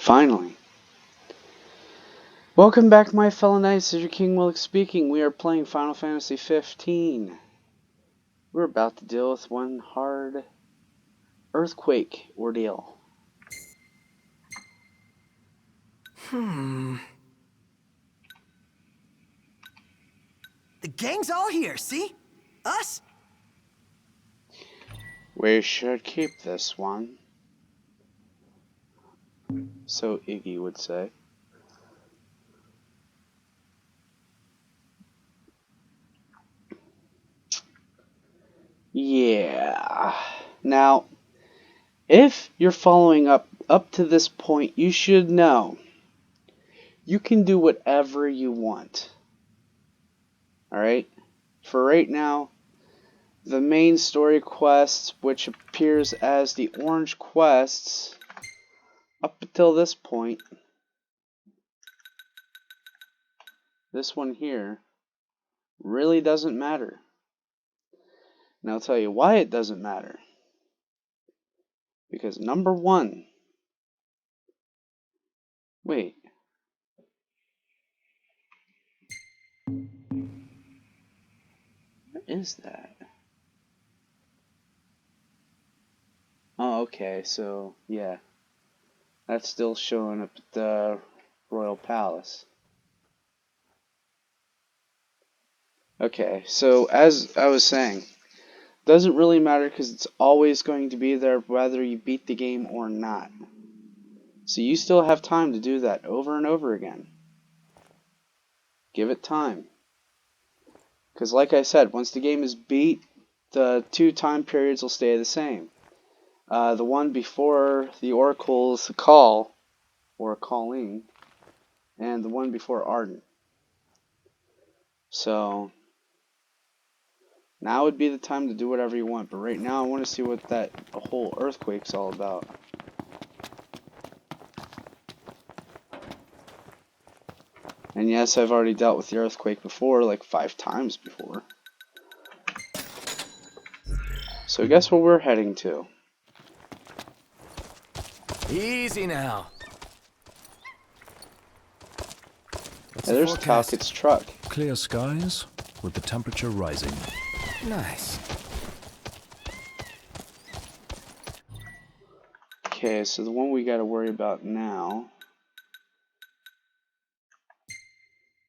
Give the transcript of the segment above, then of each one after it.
Finally. Welcome back, my fellow knights. This is your King Willick speaking. We are playing Final Fantasy 15. We're about to deal with one hard earthquake ordeal. The gang's all here, see? Us? We should keep this one. So Iggy would say. Yeah. Now, if you're following up to this point, you should know you can do whatever you want. Alright? For right now, the main story quest, which appears as the orange quests, up until this point, this one here, really doesn't matter. And I'll tell you why it doesn't matter. Because number one, wait. Where is that? Oh, okay, so, yeah. That's still showing up at the Royal Palace. Okay, so as I was saying, doesn't really matter because it's always going to be there whether you beat the game or not. So you still have time to do that over and over again. Give it time. Because like I said, once the game is beat, the two time periods will stay the same. The one before the Oracle's call, or calling, and the one before Ardent. So, now would be the time to do whatever you want, but right now I want to see what that whole earthquake's all about. And yes, I've already dealt with the earthquake before, like 5 times before. So guess where we're heading to? Easy now. Yeah, there's Talcott's truck. Clear skies with the temperature rising. Nice. Okay, so the one we gotta worry about now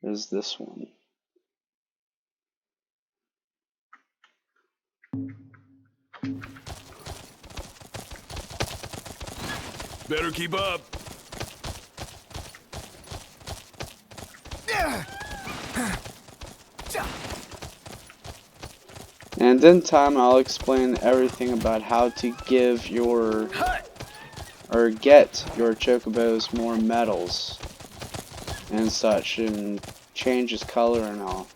is this one. Better keep up. And in time I'll explain everything about how to give your, or get your chocobos more medals and such, and change his color and all.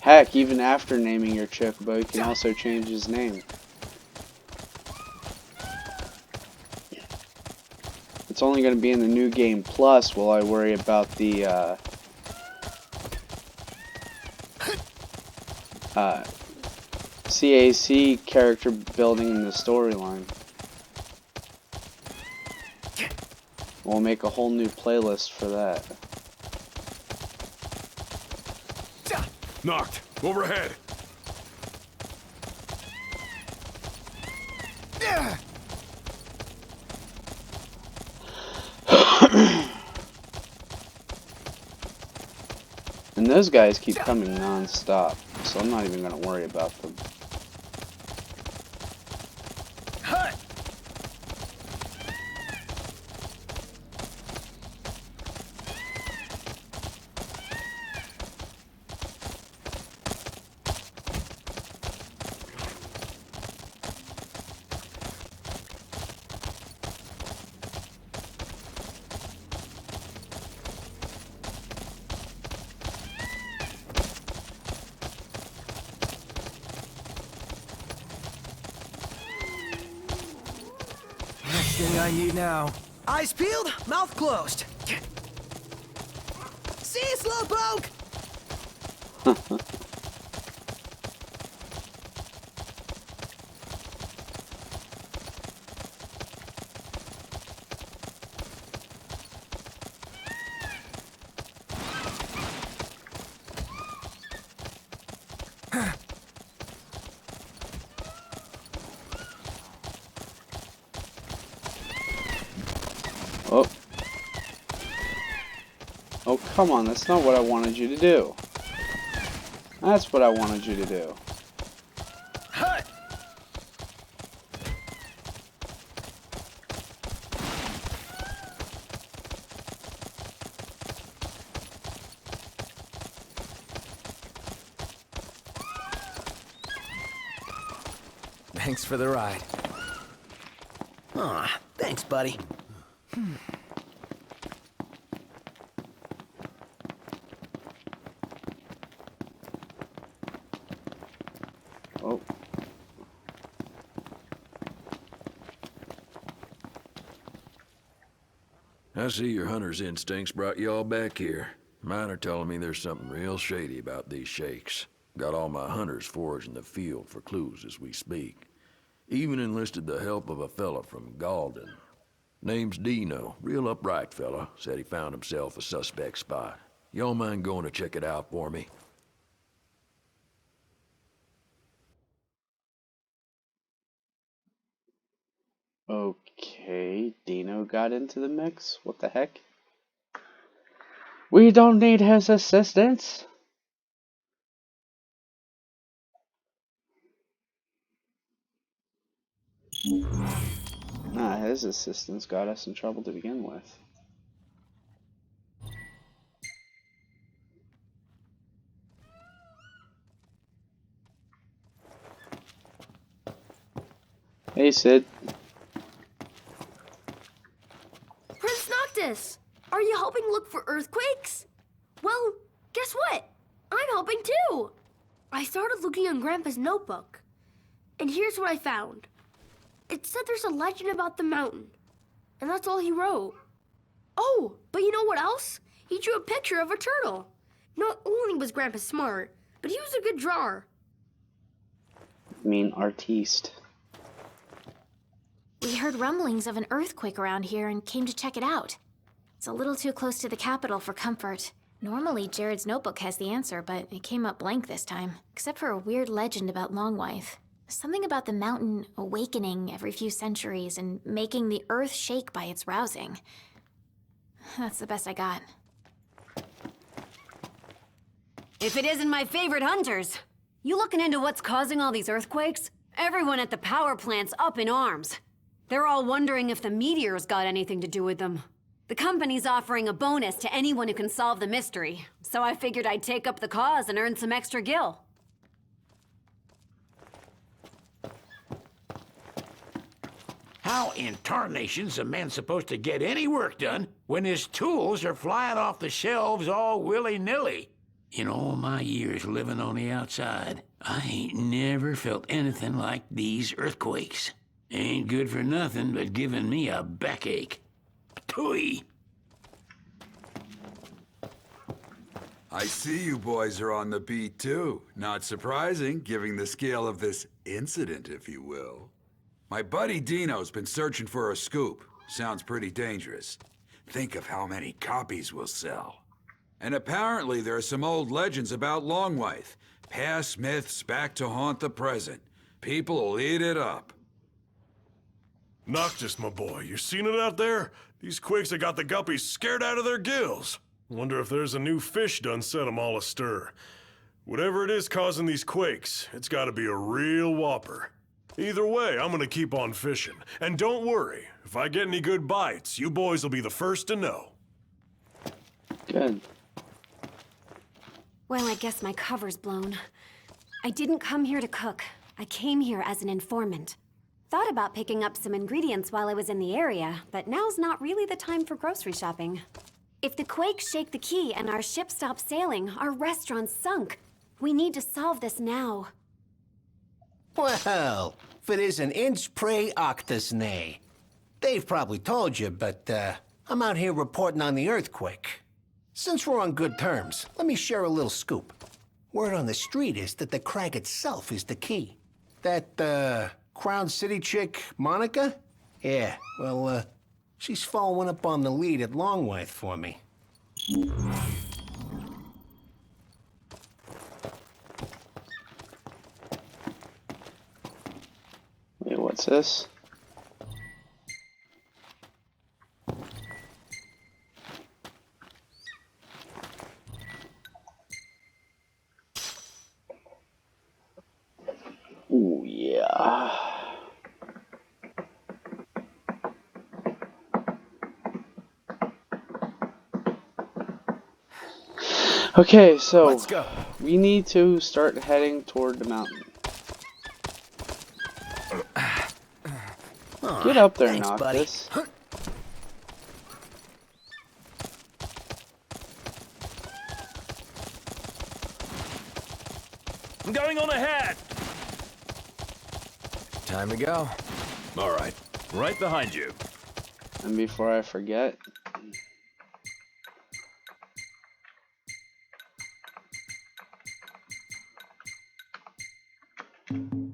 Heck, even after naming your chocobo, you can also change his name. It's only going to be in the new game plus while I worry about the CAC character building in the storyline. We'll make a whole new playlist for that. Knocked. Overhead. And those guys keep coming non-stop, so I'm not even going to worry about them. Next thing I need now. Eyes peeled, mouth closed. See you, Slowpoke! Oh, come on, that's not what I wanted you to do. That's what I wanted you to do. Hut! Thanks for the ride. Aw, thanks, buddy. Oh. I see your hunter's instincts brought you all back here. Mine are telling me there's something real shady about these shakes. Got all my hunters foraged in the field for clues as we speak. Even enlisted the help of a fella from Galden. Name's Dino. Real upright fella. Said he found himself a suspect spot. Y'all mind going to check it out for me? Okay, Dino got into the mix? What the heck? We don't need his assistance. Nah, his assistance got us in trouble to begin with. Hey, Sid. Prince Noctis, are you helping look for earthquakes? Well, guess what? I'm helping too. I started looking in Grandpa's notebook, and here's what I found. It said there's a legend about the mountain, and that's all he wrote. Oh, but you know what else? He drew a picture of a turtle. Not only was Grandpa smart, but he was a good drawer. I mean, artiste. We heard rumblings of an earthquake around here and came to check it out. It's a little too close to the capital for comfort. Normally, Jared's notebook has the answer, but it came up blank this time, except for a weird legend about Longwythe. Something about the mountain awakening every few centuries and making the earth shake by its rousing. That's the best I got. If it isn't my favorite hunters. You looking into what's causing all these earthquakes? Everyone at the power plant's up in arms. They're all wondering if the meteor's got anything to do with them. The company's offering a bonus to anyone who can solve the mystery, so I figured I'd take up the cause and earn some extra gil. How in tarnation's a man supposed to get any work done when his tools are flying off the shelves all willy-nilly? In all my years living on the outside, I ain't never felt anything like these earthquakes. Ain't good for nothing but giving me a backache. Tooey! I see you boys are on the beat too. Not surprising, given the scale of this incident, if you will. My buddy Dino's been searching for a scoop. Sounds pretty dangerous. Think of how many copies we'll sell. And apparently there are some old legends about Longwythe. Past myths back to haunt the present. People will eat it up. Noctis, my boy, you seen it out there? These quakes have got the guppies scared out of their gills. Wonder if there's a new fish done set 'em all astir. Whatever it is causing these quakes, it's gotta be a real whopper. Either way, I'm gonna keep on fishing. And don't worry, if I get any good bites, you boys will be the first to know. Good. Well, I guess my cover's blown. I didn't come here to cook. I came here as an informant. Thought about picking up some ingredients while I was in the area, but now's not really the time for grocery shopping. If the quakes shake the key and our ship stops sailing, our restaurant's sunk. We need to solve this now. Well, if it is an inch pre octus nay. Dave probably told you, but I'm out here reporting on the earthquake. Since we're on good terms, let me share a little scoop. Word on the street is that the crag itself is the key. That, Crown City chick, Monica? Yeah, well, she's following up on the lead at Longwythe for me. Wait, what's this? Okay, so Let's go. we need to start heading toward the mountain. Get up there, thanks, buddy. Noctis. I'm going on ahead. Time to go. All right. Right behind you. And before I forget,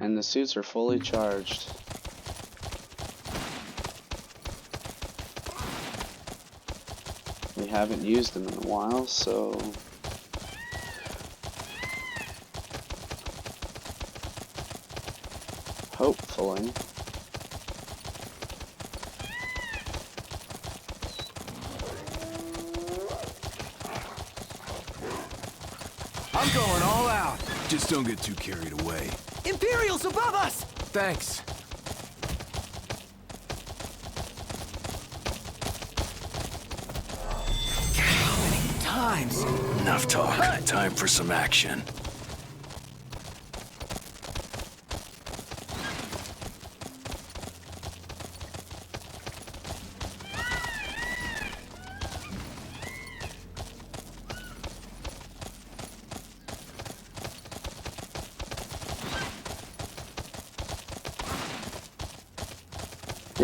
and the suits are fully charged. We haven't used them in a while, so hopefully I'm going all out. Just don't get too carried away. Imperials above us! Thanks. How many times? Enough talk. Time for some action.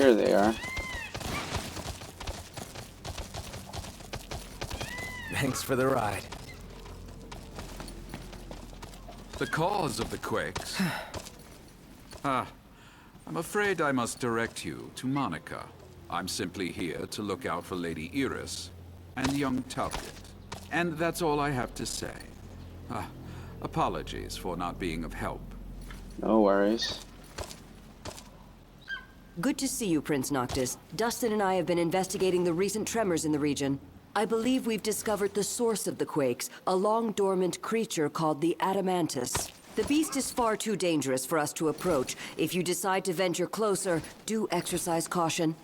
here they are. Thanks for the ride. The cause of the quakes? I'm afraid I must direct you to Monica. I'm simply here to look out for Lady Iris and young Talcott. And that's all I have to say. Apologies for not being of help. No worries. Good to see you, Prince Noctis. Dustin and I have been investigating the recent tremors in the region. I believe we've discovered the source of the quakes, a long-dormant creature called the Adamantus. The beast is far too dangerous for us to approach. If you decide to venture closer, do exercise caution.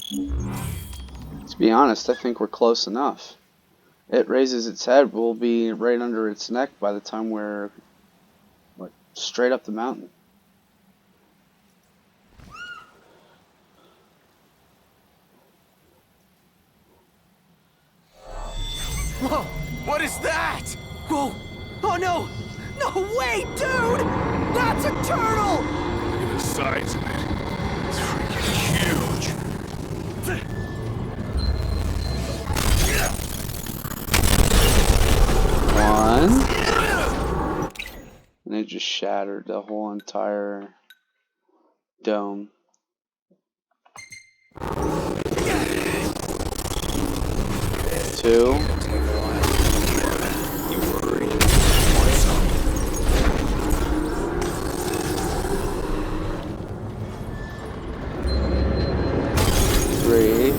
To be honest, I think we're close enough. It raises its head, we'll be right under its neck by the time we're straight up the mountain. Whoa! What is that? Whoa! Oh no! No way, dude! That's a turtle! Look at the size of it. It's freaking huge. One. And it just shattered the whole entire dome. Two. Three.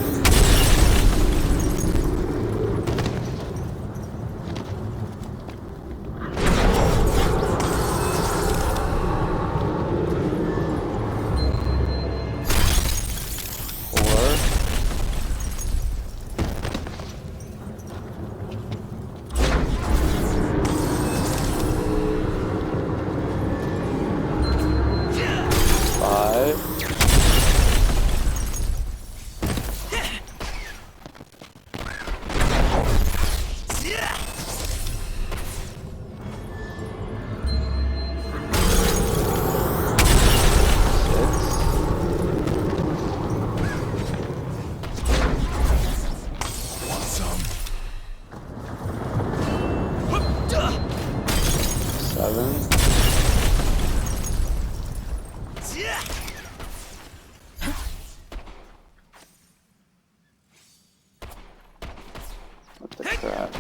What the crap?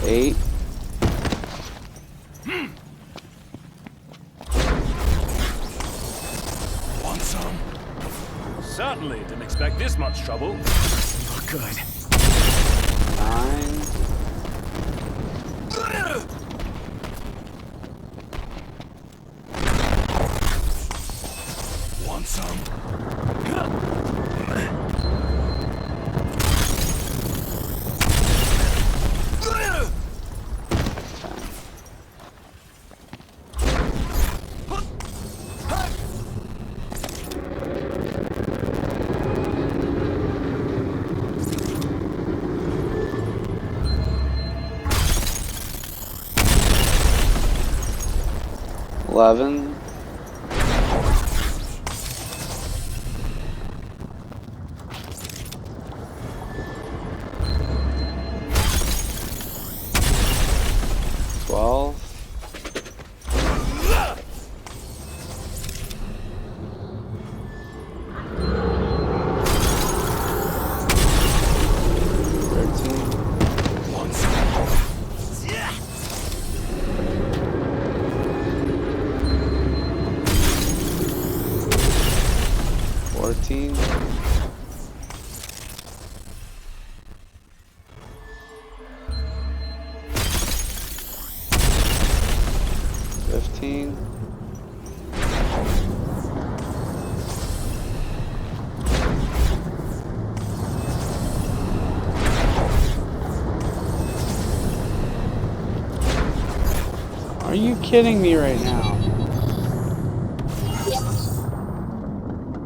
Eight. Want some? Certainly didn't expect this much trouble. Not good. 9. some? 11. Are you kidding me right now?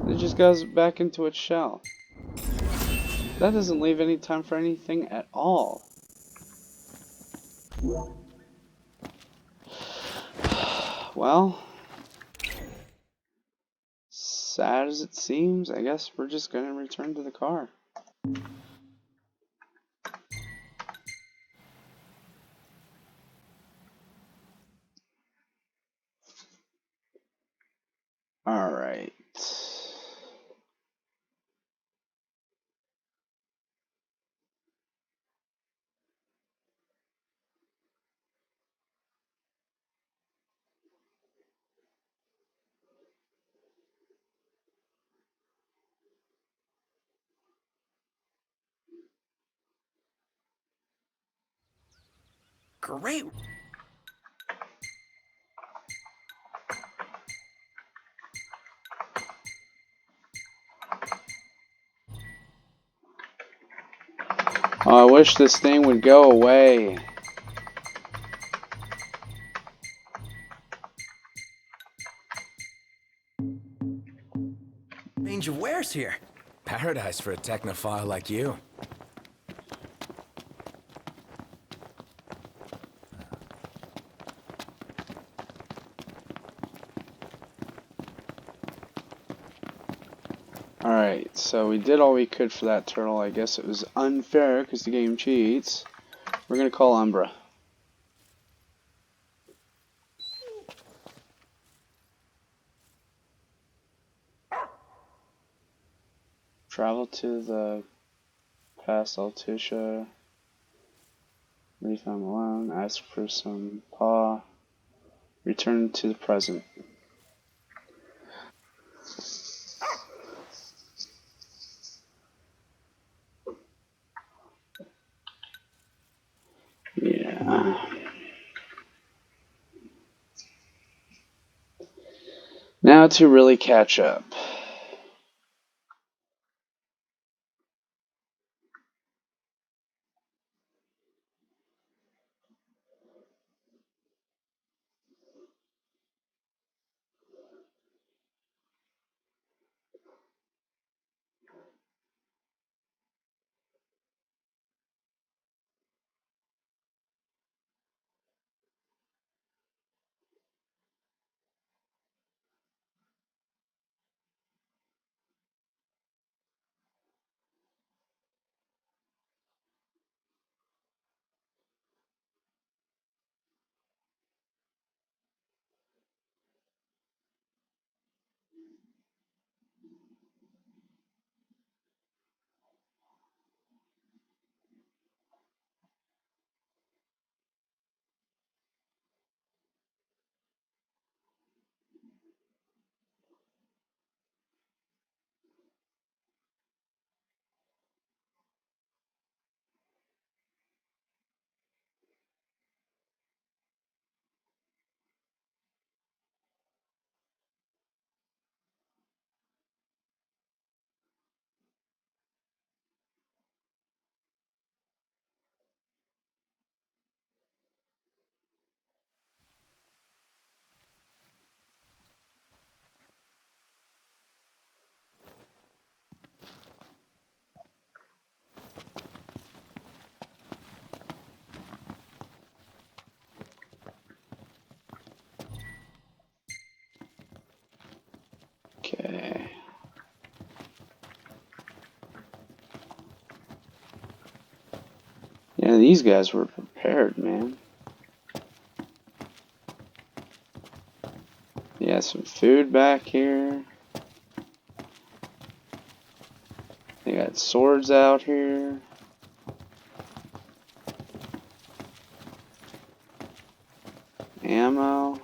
It just goes back into its shell. That doesn't leave any time for anything at all. Well, sad as it seems, I guess we're just gonna return to the car. Alright. Great. Oh, I wish this thing would go away. Range of wares here. Paradise for a technophile like you. Alright, so we did all we could for that turtle. I guess it was unfair because the game cheats. We're gonna call Umbra. Travel to the past Altisha. Leave them alone. Ask for some paw. Return to the present. Yeah. Now to really catch up. Okay. Yeah, these guys were prepared, man. Yeah, some food back here. They got swords out here. Ammo.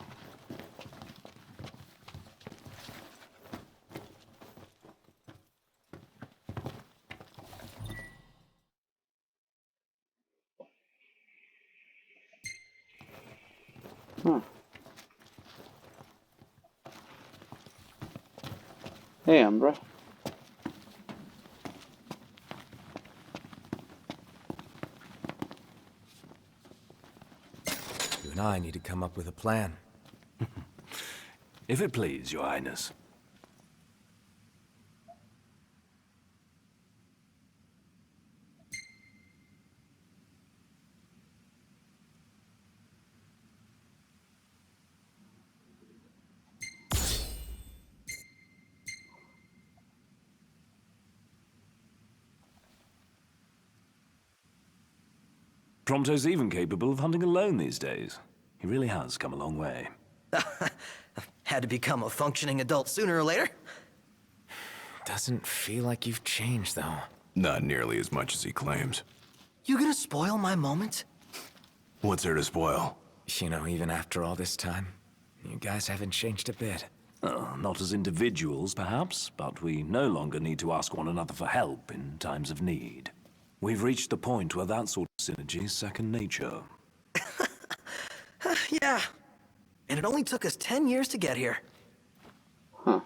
Huh. Hey, Umbra. You and I need to come up with a plan. If it please, Your Highness. Prompto's even capable of hunting alone these days. He really has come a long way. Had to become a functioning adult sooner or later. Doesn't feel like you've changed, though. Not nearly as much as he claims. You gonna spoil my moment? What's there to spoil? You know, even after all this time, you guys haven't changed a bit. Not as individuals, perhaps, but we no longer need to ask one another for help in times of need. We've reached the point where that sort of synergy is second nature. Yeah. And it only took us 10 years to get here. Huh.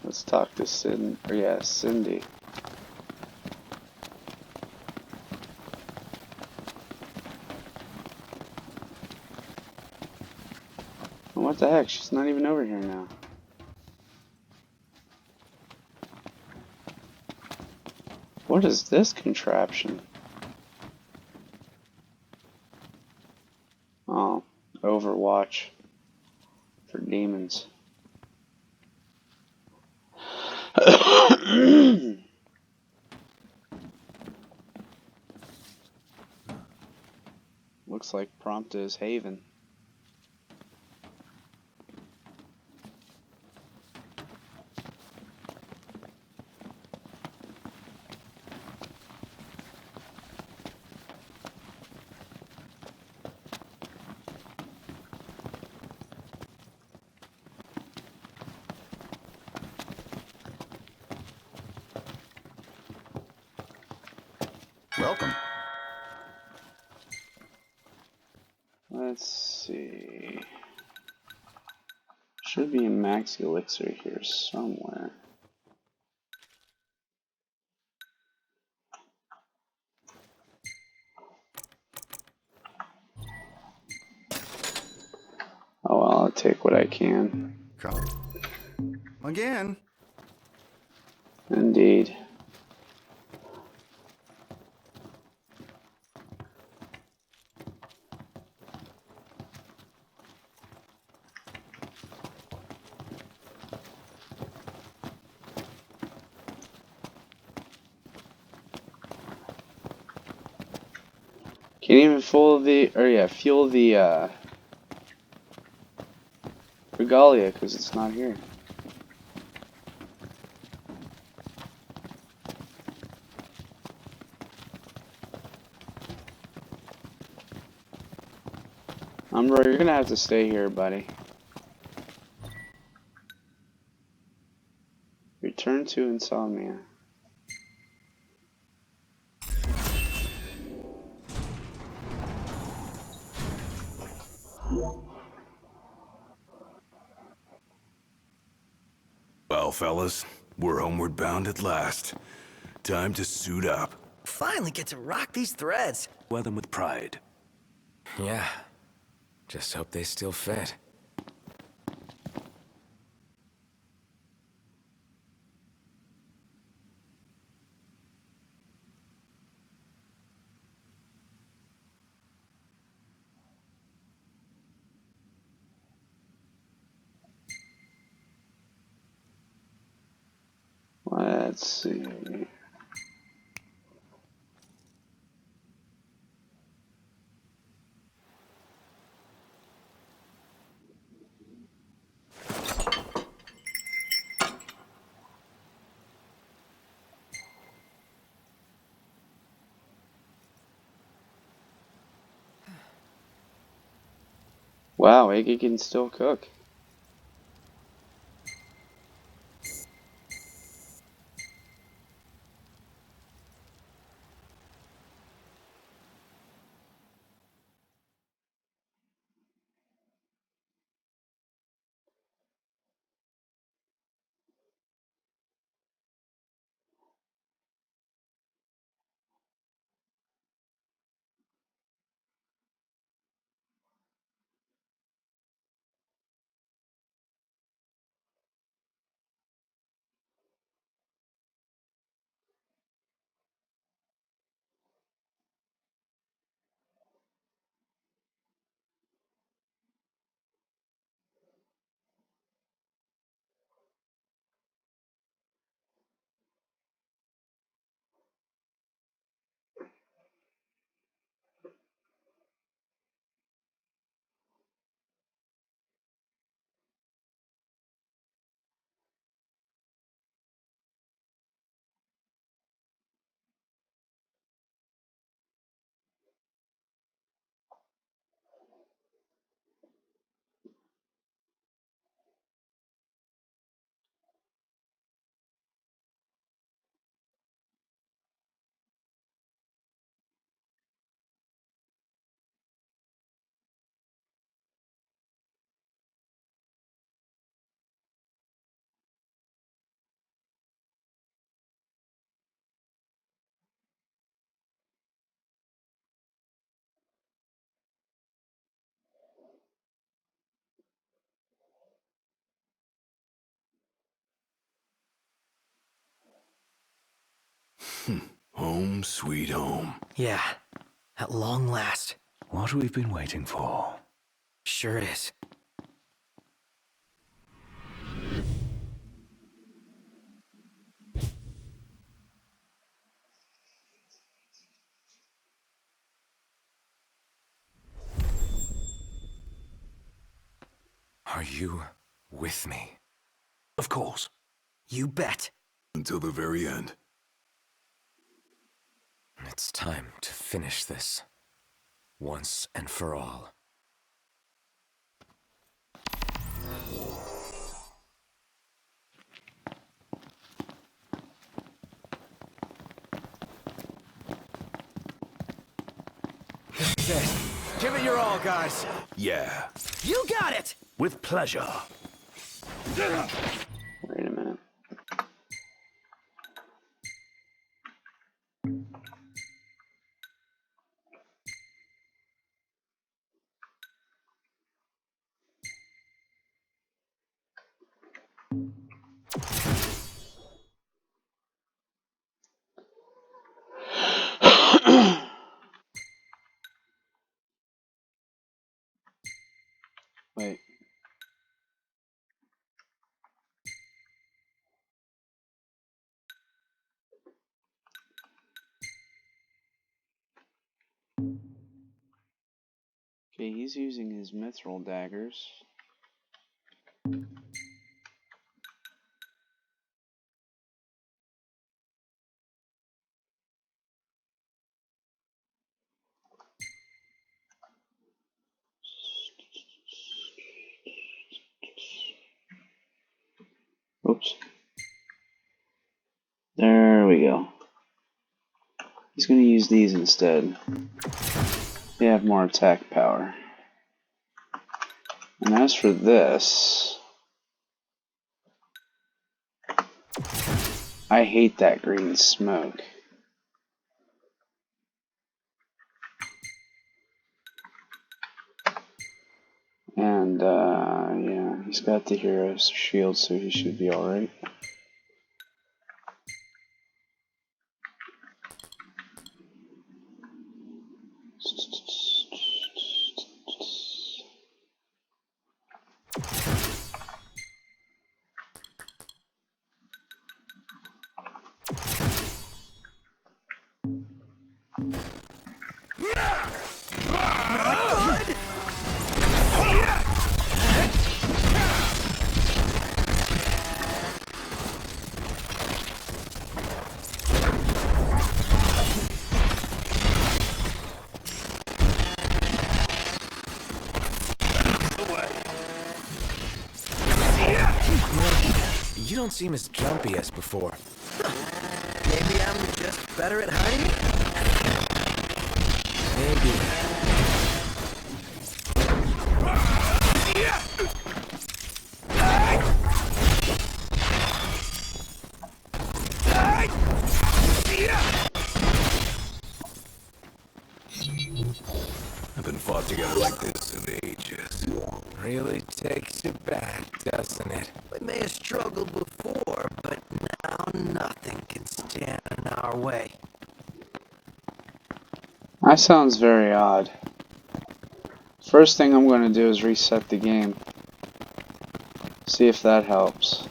Let's talk to Cindy. What the heck? She's not even over here now. What is this contraption? Oh, Overwatch for demons. Looks like Prompto's haven. Welcome. Let's see. Should be a max elixir here somewhere. Oh well, I'll take what I can. Again. Indeed. Can't even fuel the regalia because it's not here. Umbra, you're gonna have to stay here, buddy. Return to Insomnia. Well, fellas, we're homeward bound at last. Time to suit up. Finally get to rock these threads. Wear them with pride. Yeah. Just hope they still fit. Let's see. Wow, Iggy can still cook. Home sweet home. Yeah, at long last. What we've been waiting for. Sure is. Are you with me? Of course. You bet. Until the very end. It's time to finish this. Once and for all. This is it. Give it your all, guys. Yeah. You got it! With pleasure. Wait a minute. Wait. Okay, he's using his mithril daggers. Oops. There we go. He's going to use these instead. They have more attack power. And as for this, I hate that green smoke. And, yeah, he's got the hero's shield, so he should be alright. You don't seem as jumpy as before. Maybe I'm just better at hiding? Maybe. Haven't fought together like this in ages. Really takes you back, doesn't it? We may have struggled before, but now nothing can stand in our way. That sounds very odd. First thing I'm going to do is reset the game. See if that helps.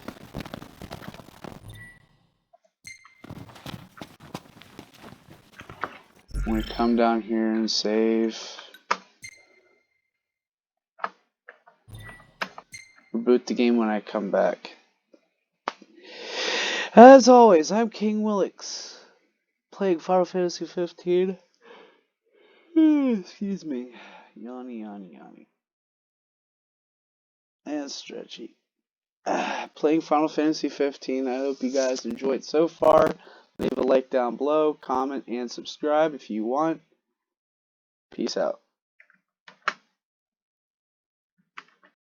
I'm going to come down here and save. Reboot the game when I come back. As always, I'm King Willix, playing Final Fantasy 15. Excuse me. Yawny, yawny, yawny. And stretchy. Playing Final Fantasy 15. I hope you guys enjoyed so far. Leave a like down below, comment, and subscribe if you want. Peace out.